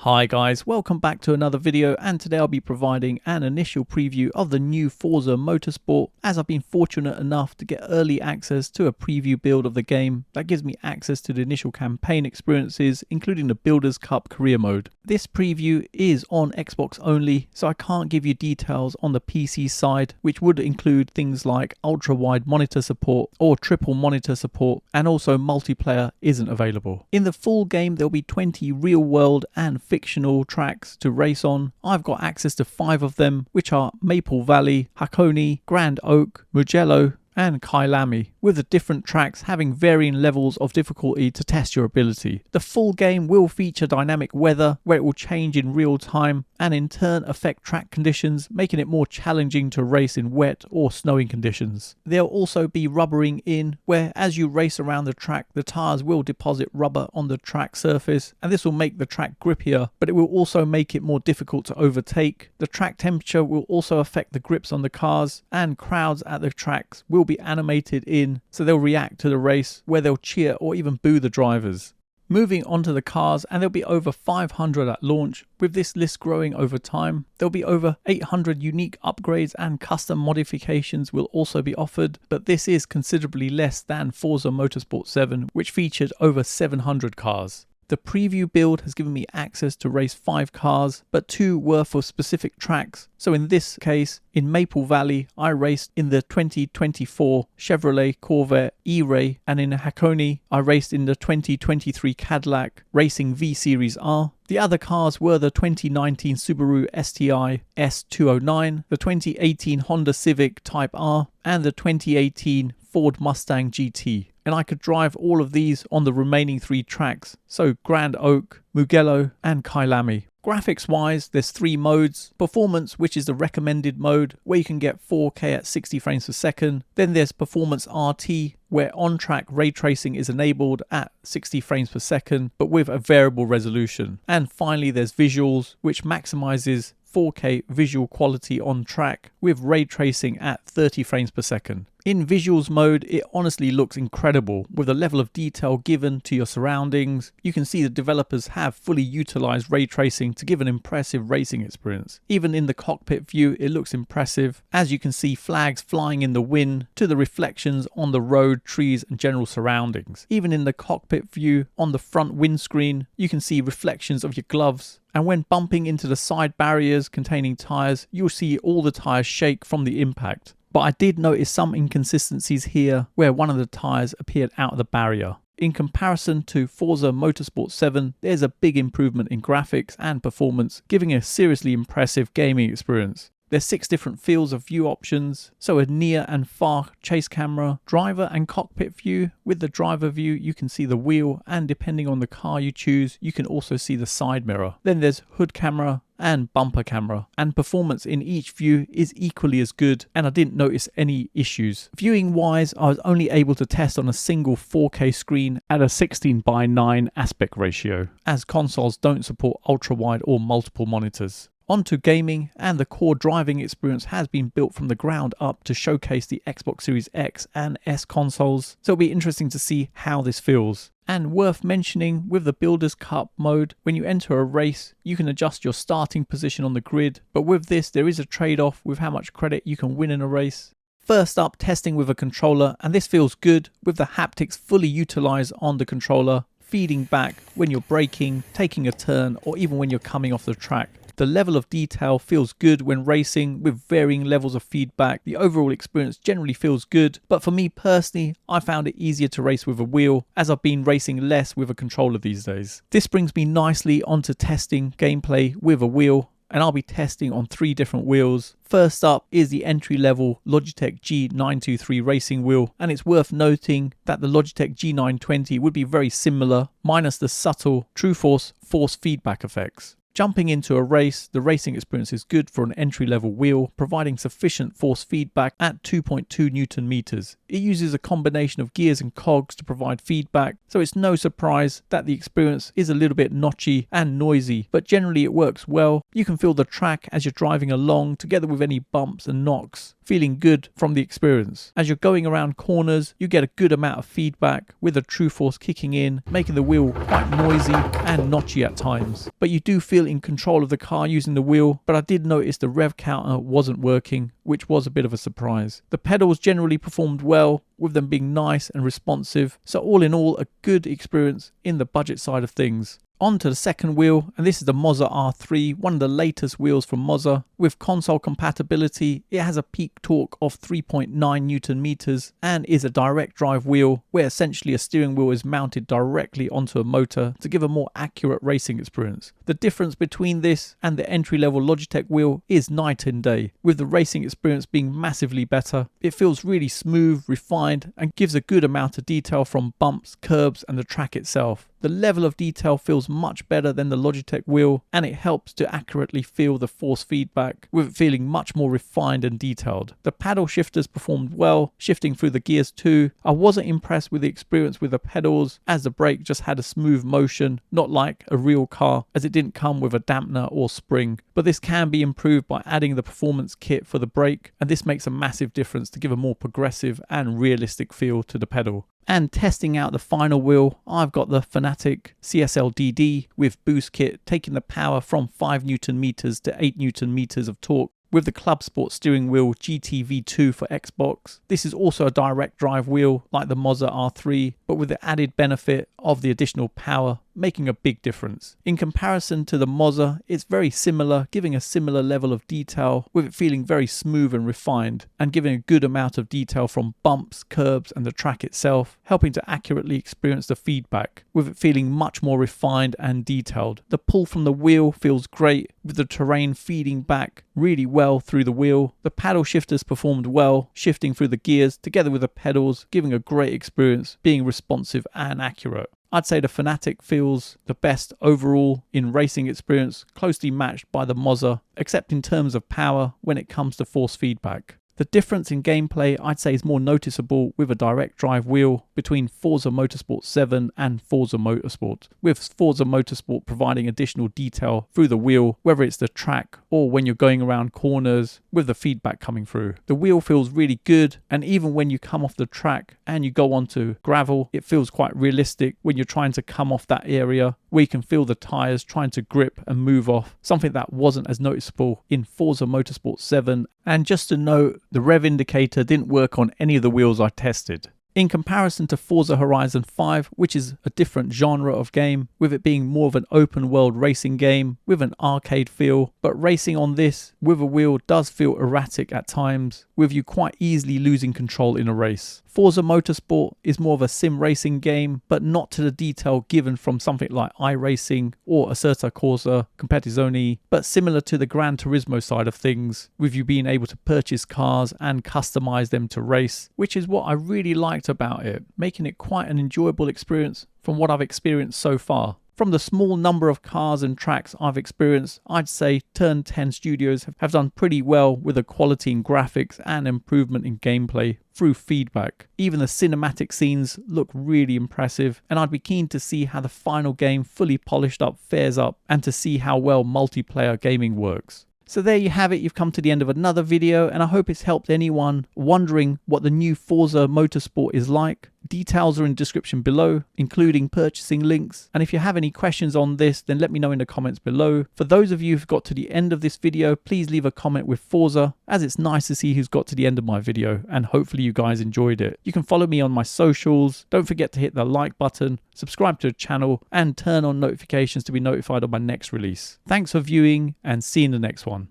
Hi guys, welcome back to another video, and today I'll be providing an initial preview of the new Forza Motorsport, as I've been fortunate enough to get early access to a preview build of the game that gives me access to the initial campaign experiences, including the Builders Cup career mode. This preview is on Xbox only, so I can't give you details on the PC side, which would include things like ultra wide monitor support or triple monitor support, and also multiplayer isn't available. In the full game there'll be 20 real world and fictional tracks to race on. I've got access to 5 of them, which are Maple Valley, Hakone, Grand Oak, Mugello and Kyalami, with the different tracks having varying levels of difficulty to test your ability. The full game will feature dynamic weather, where it will change in real time and in turn affect track conditions, making it more challenging to race in wet or snowing conditions. There'll also be rubbering in, where as you race around the track, the tyres will deposit rubber on the track surface, and this will make the track grippier, but it will also make it more difficult to overtake. The track temperature will also affect the grips on the cars, and crowds at the tracks will be animated in, so they'll react to the race, where they'll cheer or even boo the drivers. Moving on to the cars, and there'll be over 500 at launch, with this list growing over time. There'll be over 800 unique upgrades and custom modifications will also be offered, but this is considerably less than Forza Motorsport 7, which featured over 700 cars. The preview build has given me access to race 5 cars, but 2 were for specific tracks. So in this case, in Maple Valley, I raced in the 2024 Chevrolet Corvette E-Ray, and in Hakone, I raced in the 2023 Cadillac Racing V-Series R. The other cars were the 2019 Subaru STI S209, the 2018 Honda Civic Type R, and the 2018 Ford Mustang GT. And I could drive all of these on the remaining 3 tracks, so Grand Oak, Mugello and Kyalami. Graphics wise, there's 3 modes. Performance, which is the recommended mode, where you can get 4K at 60 frames per second. Then there's Performance RT, where on-track ray tracing is enabled at 60 frames per second, but with a variable resolution. And finally there's Visuals, which maximizes 4K visual quality on track with ray tracing at 30 frames per second. In visuals mode, it honestly looks incredible with the level of detail given to your surroundings. You can see the developers have fully utilized ray tracing to give an impressive racing experience. Even in the cockpit view, it looks impressive, as you can see flags flying in the wind to the reflections on the road, trees and general surroundings. Even in the cockpit view, on the front windscreen, you can see reflections of your gloves. And when bumping into the side barriers containing tyres, you'll see all the tyres shake from the impact. But I did notice some inconsistencies here, where one of the tyres appeared out of the barrier. In comparison to Forza Motorsport 7, there's a big improvement in graphics and performance, giving a seriously impressive gaming experience. There's 6 different fields of view options, so a near and far chase camera, driver and cockpit view. With the driver view you can see the wheel, and depending on the car you choose you can also see the side mirror. Then there's hood camera and bumper camera, and performance in each view is equally as good, and I didn't notice any issues. Viewing wise, I was only able to test on a single 4K screen at a 16:9 aspect ratio, as consoles don't support ultra wide or multiple monitors. Onto gaming, and the core driving experience has been built from the ground up to showcase the Xbox Series X and S consoles, so it'll be interesting to see how this feels. And worth mentioning, with the Builders Cup mode, when you enter a race, you can adjust your starting position on the grid, but with this there is a trade-off with how much credit you can win in a race. First up, testing with a controller, and this feels good with the haptics fully utilized on the controller, feeding back when you're braking, taking a turn, or even when you're coming off the track. The level of detail feels good when racing, with varying levels of feedback. The overall experience generally feels good, but for me personally, I found it easier to race with a wheel, as I've been racing less with a controller these days. This brings me nicely onto testing gameplay with a wheel, and I'll be testing on 3 different wheels. First up is the entry-level Logitech G923 racing wheel, and it's worth noting that the Logitech G920 would be very similar, minus the subtle True Force feedback effects. Jumping into a race, the racing experience is good for an entry-level wheel, providing sufficient force feedback at 2.2 Newton meters. It uses a combination of gears and cogs to provide feedback, so it's no surprise that the experience is a little bit notchy and noisy, but generally it works well. You can feel the track as you're driving along, together with any bumps and knocks. feeling good from the experience. As you're going around corners, you get a good amount of feedback with the true force kicking in, making the wheel quite noisy and notchy at times. But you do feel in control of the car using the wheel, but I did notice the rev counter wasn't working, which was a bit of a surprise. The pedals generally performed well, with them being nice and responsive, so all in all a good experience in the budget side of things. On to the second wheel, and this is the Moza R3, one of the latest wheels from Moza. With console compatibility, it has a peak torque of 3.9 Newton meters and is a direct drive wheel where essentially a steering wheel is mounted directly onto a motor to give a more accurate racing experience. The difference between this and the entry-level Logitech wheel is night and day, with the racing experience being massively better. It feels really smooth, refined, and gives a good amount of detail from bumps, curbs, and the track itself. The level of detail feels much better than the Logitech wheel, and it helps to accurately feel the force feedback, with it feeling much more refined and detailed. The paddle shifters performed well, shifting through the gears too. I wasn't impressed with the experience with the pedals, as the brake just had a smooth motion, not like a real car, as it didn't come with a dampener or spring. But this can be improved by adding the performance kit for the brake, and this makes a massive difference to give a more progressive and realistic feel to the pedal. And testing out the final wheel, I've got the Fanatec CSL DD with boost kit, taking the power from 5 Newton meters to 8 Newton meters of torque. With the Club Sport steering wheel GTV2 for Xbox. This is also a direct drive wheel like the Moza R3, but with the added benefit of the additional power, making a big difference. In comparison to the Moza, it's very similar, giving a similar level of detail, with it feeling very smooth and refined, and giving a good amount of detail from bumps, curbs, and the track itself, helping to accurately experience the feedback, with it feeling much more refined and detailed. The pull from the wheel feels great, with the terrain feeding back really well through the wheel. The paddle shifters performed well, shifting through the gears together with the pedals, giving a great experience, being responsive and accurate. I'd say the Fanatec feels the best overall in racing experience, closely matched by the Moza, except in terms of power when it comes to force feedback. The difference in gameplay I'd say is more noticeable with a direct drive wheel between Forza Motorsport 7 and Forza Motorsport, with Forza Motorsport providing additional detail through the wheel, whether it's the track or when you're going around corners with the feedback coming through. The wheel feels really good, and even when you come off the track and you go onto gravel, it feels quite realistic when you're trying to come off that area where you can feel the tyres trying to grip and move off, something that wasn't as noticeable in Forza Motorsport 7. And just to note, the rev indicator didn't work on any of the wheels I tested. In comparison to Forza Horizon 5, which is a different genre of game, with it being more of an open world racing game with an arcade feel, but racing on this with a wheel does feel erratic at times, with you quite easily losing control in a race. Forza Motorsport is more of a sim racing game, but not to the detail given from something like iRacing or Assetto Corsa Competizione, but similar to the Gran Turismo side of things, with you being able to purchase cars and customize them to race, which is what I really liked about it, making it quite an enjoyable experience from what I've experienced so far. From the small number of cars and tracks I've experienced, I'd say Turn 10 Studios have done pretty well with the quality in graphics and improvement in gameplay through feedback. Even the cinematic scenes look really impressive, and I'd be keen to see how the final game fully polished up fares up and to see how well multiplayer gaming works. So there you have it, you've come to the end of another video, and I hope it's helped anyone wondering what the new Forza Motorsport is like. Details are in the description below, including purchasing links. And if you have any questions on this, then let me know in the comments below. For those of you who've got to the end of this video, please leave a comment with Forza, as it's nice to see who's got to the end of my video, and hopefully you guys enjoyed it. You can follow me on my socials. Don't forget to hit the like button, subscribe to the channel, and turn on notifications to be notified of my next release. Thanks for viewing, and see you in the next one.